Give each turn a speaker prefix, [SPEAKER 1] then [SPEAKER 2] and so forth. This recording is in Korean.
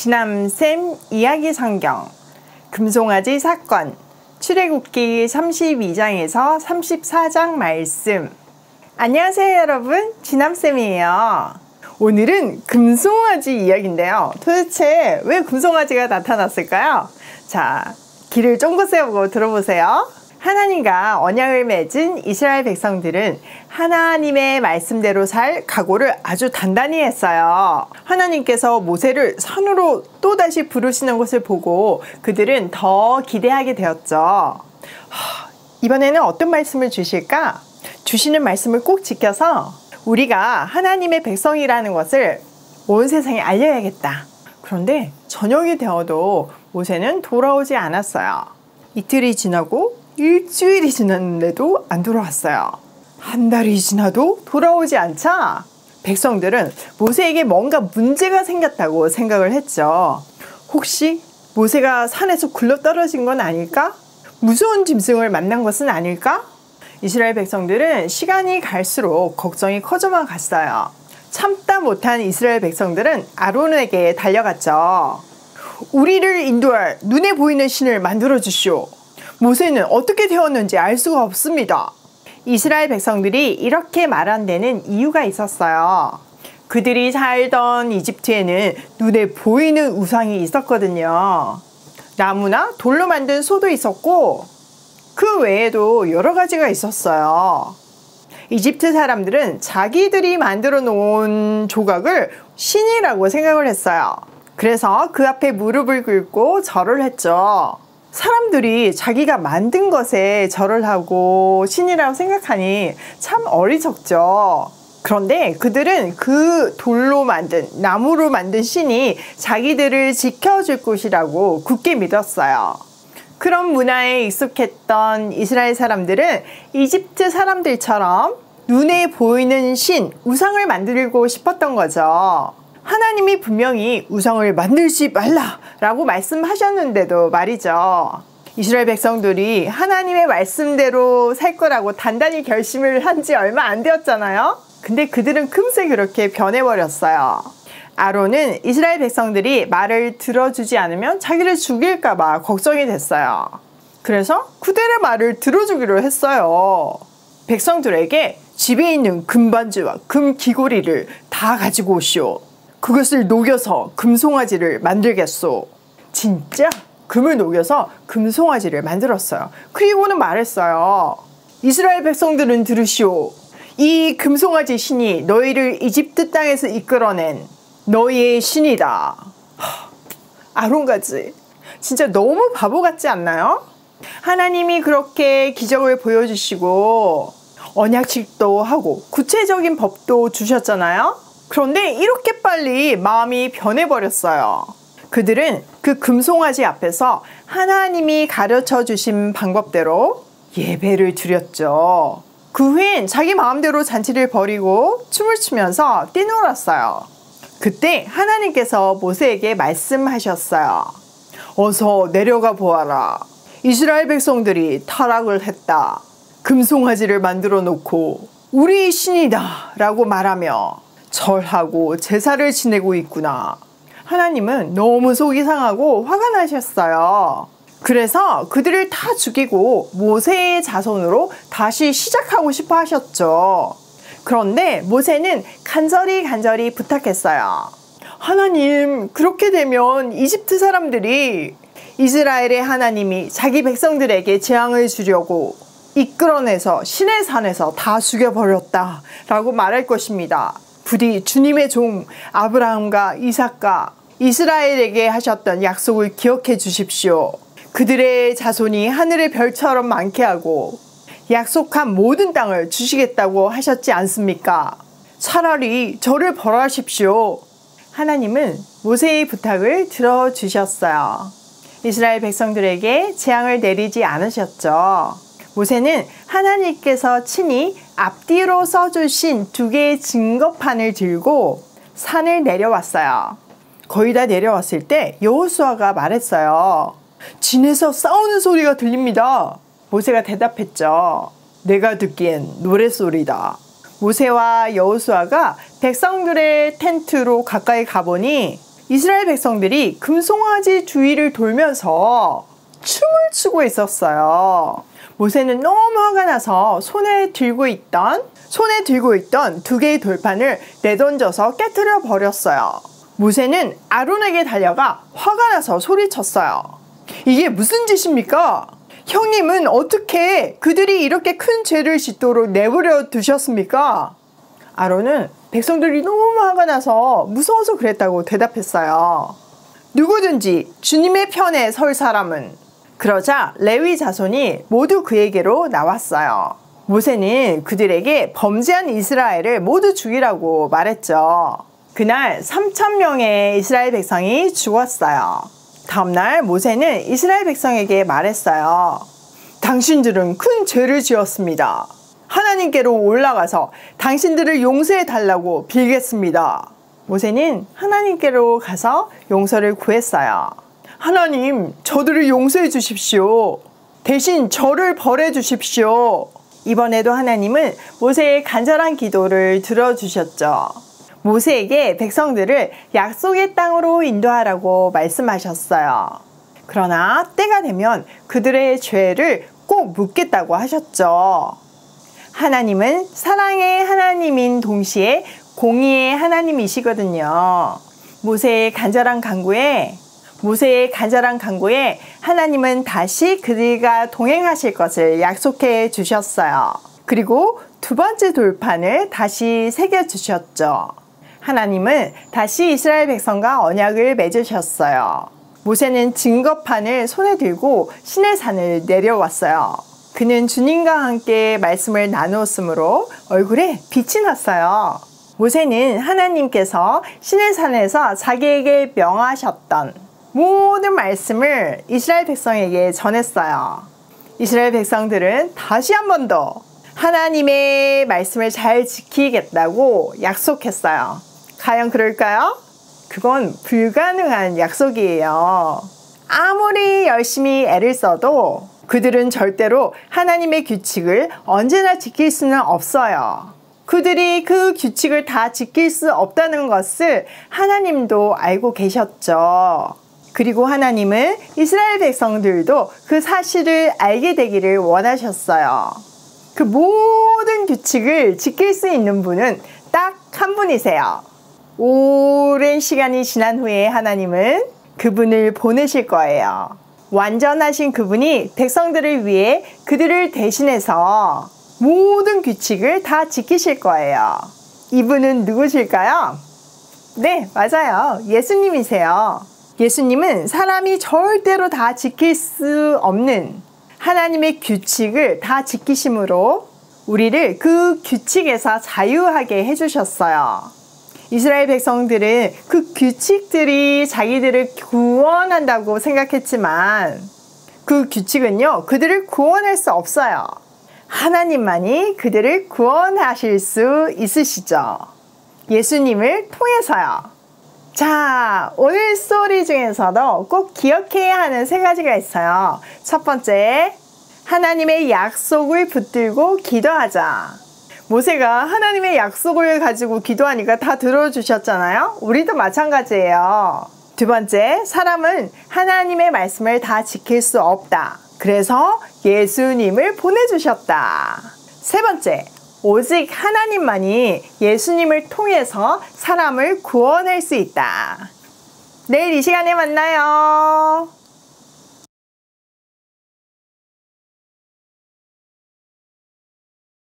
[SPEAKER 1] 지남쌤 이야기 성경 금송아지 사건 출애굽기 32장에서 34장 말씀. 안녕하세요 여러분, 지남쌤이에요. 오늘은 금송아지 이야기인데요. 도대체 왜 금송아지가 나타났을까요? 자, 귀를 쫑긋 세우고 들어보세요. 하나님과 언약을 맺은 이스라엘 백성들은 하나님의 말씀대로 살 각오를 아주 단단히 했어요. 하나님께서 모세를 산으로 또다시 부르시는 것을 보고 그들은 더 기대하게 되었죠. 이번에는 어떤 말씀을 주실까? 주시는 말씀을 꼭 지켜서 우리가 하나님의 백성이라는 것을 온 세상에 알려야겠다. 그런데 저녁이 되어도 모세는 돌아오지 않았어요. 이틀이 지나고 일주일이 지났는데도 안 돌아왔어요. 한 달이 지나도 돌아오지 않자 백성들은 모세에게 뭔가 문제가 생겼다고 생각을 했죠. 혹시 모세가 산에서 굴러떨어진 건 아닐까? 무서운 짐승을 만난 것은 아닐까? 이스라엘 백성들은 시간이 갈수록 걱정이 커져만 갔어요. 참다 못한 이스라엘 백성들은 아론에게 달려갔죠. 우리를 인도할 눈에 보이는 신을 만들어 주시오. 모세는 어떻게 되었는지 알 수가 없습니다. 이스라엘 백성들이 이렇게 말한 데는 이유가 있었어요. 그들이 살던 이집트에는 눈에 보이는 우상이 있었거든요. 나무나 돌로 만든 소도 있었고 그 외에도 여러 가지가 있었어요. 이집트 사람들은 자기들이 만들어 놓은 조각을 신이라고 생각을 했어요. 그래서 그 앞에 무릎을 꿇고 절을 했죠. 사람들이 자기가 만든 것에 절을 하고 신이라고 생각하니 참 어리석죠. 그런데 그들은 그 돌로 만든, 나무로 만든 신이 자기들을 지켜줄 것이라고 굳게 믿었어요. 그런 문화에 익숙했던 이스라엘 사람들은 이집트 사람들처럼 눈에 보이는 신, 우상을 만들고 싶었던 거죠. 하나님이 분명히 우상을 만들지 말라라고 말씀하셨는데도 말이죠. 이스라엘 백성들이 하나님의 말씀대로 살 거라고 단단히 결심을 한 지 얼마 안 되었잖아요. 근데 그들은 금세 그렇게 변해버렸어요. 아론은 이스라엘 백성들이 말을 들어주지 않으면 자기를 죽일까 봐 걱정이 됐어요. 그래서 그들의 말을 들어주기로 했어요. 백성들에게 집에 있는 금반지와 금귀고리를 다 가지고 오시오. 그것을 녹여서 금송아지를 만들겠소. 진짜 금을 녹여서 금송아지를 만들었어요. 그리고는 말했어요. 이스라엘 백성들은 들으시오. 이 금송아지 신이 너희를 이집트 땅에서 이끌어낸 너희의 신이다. 아론까지 진짜 너무 바보 같지 않나요? 하나님이 그렇게 기적을 보여주시고 언약식도 하고 구체적인 법도 주셨잖아요. 그런데 이렇게 빨리 마음이 변해버렸어요. 그들은 그 금송아지 앞에서 하나님이 가르쳐 주신 방법대로 예배를 드렸죠. 그 후엔 자기 마음대로 잔치를 벌이고 춤을 추면서 뛰놀았어요. 그때 하나님께서 모세에게 말씀하셨어요. 어서 내려가 보아라. 이스라엘 백성들이 타락을 했다. 금송아지를 만들어 놓고 우리 신이다 라고 말하며 절하고 제사를 지내고 있구나. 하나님은 너무 속이 상하고 화가 나셨어요. 그래서 그들을 다 죽이고 모세의 자손으로 다시 시작하고 싶어 하셨죠. 그런데 모세는 간절히 부탁했어요. 하나님, 그렇게 되면 이집트 사람들이 이스라엘의 하나님이 자기 백성들에게 재앙을 주려고 이끌어내서 신의 산에서 다 죽여버렸다 라고 말할 것입니다. 부디 주님의 종 아브라함과 이삭과 이스라엘에게 하셨던 약속을 기억해 주십시오. 그들의 자손이 하늘의 별처럼 많게 하고 약속한 모든 땅을 주시겠다고 하셨지 않습니까? 차라리 저를 벌하십시오. 하나님은 모세의 부탁을 들어주셨어요. 이스라엘 백성들에게 재앙을 내리지 않으셨죠. 모세는 하나님께서 친히 앞뒤로 써주신 2개의 증거판을 들고 산을 내려왔어요. 거의 다 내려왔을 때 여호수아가 말했어요. 진에서 싸우는 소리가 들립니다. 모세가 대답했죠. 내가 듣기엔 노랫소리다. 모세와 여호수아가 백성들의 텐트로 가까이 가보니 이스라엘 백성들이 금송아지 주위를 돌면서 춤을 추고 있었어요. 모세는 너무 화가 나서 손에 들고 있던 2개의 돌판을 내던져서 깨트려 버렸어요. 모세는 아론에게 달려가 화가 나서 소리쳤어요. 이게 무슨 짓입니까? 형님은 어떻게 그들이 이렇게 큰 죄를 짓도록 내버려 두셨습니까? 아론은 백성들이 너무 화가 나서 무서워서 그랬다고 대답했어요. 누구든지 주님의 편에 설 사람은. 그러자 레위 자손이 모두 그에게로 나왔어요. 모세는 그들에게 범죄한 이스라엘을 모두 죽이라고 말했죠. 그날 3,000명의 이스라엘 백성이 죽었어요. 다음날 모세는 이스라엘 백성에게 말했어요. 당신들은 큰 죄를 지었습니다. 하나님께로 올라가서 당신들을 용서해 달라고 빌겠습니다. 모세는 하나님께로 가서 용서를 구했어요. 하나님, 저들을 용서해 주십시오. 대신 저를 벌해 주십시오. 이번에도 하나님은 모세의 간절한 기도를 들어주셨죠. 모세에게 백성들을 약속의 땅으로 인도하라고 말씀하셨어요. 그러나 때가 되면 그들의 죄를 꼭 묻겠다고 하셨죠. 하나님은 사랑의 하나님인 동시에 공의의 하나님이시거든요. 모세의 간절한 간구에 하나님은 다시 그들과 동행하실 것을 약속해 주셨어요. 그리고 두 번째 돌판을 다시 새겨 주셨죠. 하나님은 다시 이스라엘 백성과 언약을 맺으셨어요. 모세는 증거판을 손에 들고 시내산을 내려왔어요. 그는 주님과 함께 말씀을 나누었으므로 얼굴에 빛이 났어요. 모세는 하나님께서 시내산에서 자기에게 명하셨던 모든 말씀을 이스라엘 백성에게 전했어요. 이스라엘 백성들은 다시 한 번 더 하나님의 말씀을 잘 지키겠다고 약속했어요. 과연 그럴까요? 그건 불가능한 약속이에요. 아무리 열심히 애를 써도 그들은 절대로 하나님의 규칙을 언제나 지킬 수는 없어요. 그들이 그 규칙을 다 지킬 수 없다는 것을 하나님도 알고 계셨죠. 그리고 하나님은 이스라엘 백성들도 그 사실을 알게 되기를 원하셨어요. 그 모든 규칙을 지킬 수 있는 분은 딱 한 분이세요. 오랜 시간이 지난 후에 하나님은 그분을 보내실 거예요. 완전하신 그분이 백성들을 위해 그들을 대신해서 모든 규칙을 다 지키실 거예요. 이분은 누구실까요? 네, 맞아요. 예수님이세요. 예수님은 사람이 절대로 다 지킬 수 없는 하나님의 규칙을 다 지키심으로 우리를 그 규칙에서 자유하게 해주셨어요. 이스라엘 백성들은 그 규칙들이 자기들을 구원한다고 생각했지만 그 규칙은요, 그들을 구원할 수 없어요. 하나님만이 그들을 구원하실 수 있으시죠. 예수님을 통해서요. 자, 오늘 스토리 중에서도 꼭 기억해야 하는 3가지가 있어요. 첫 번째, 하나님의 약속을 붙들고 기도하자. 모세가 하나님의 약속을 가지고 기도하니까 다 들어주셨잖아요. 우리도 마찬가지예요. 두 번째, 사람은 하나님의 말씀을 다 지킬 수 없다. 그래서 예수님을 보내주셨다. 세 번째, 오직 하나님만이 예수님을 통해서 사람을 구원할 수 있다. 내일 이 시간에 만나요.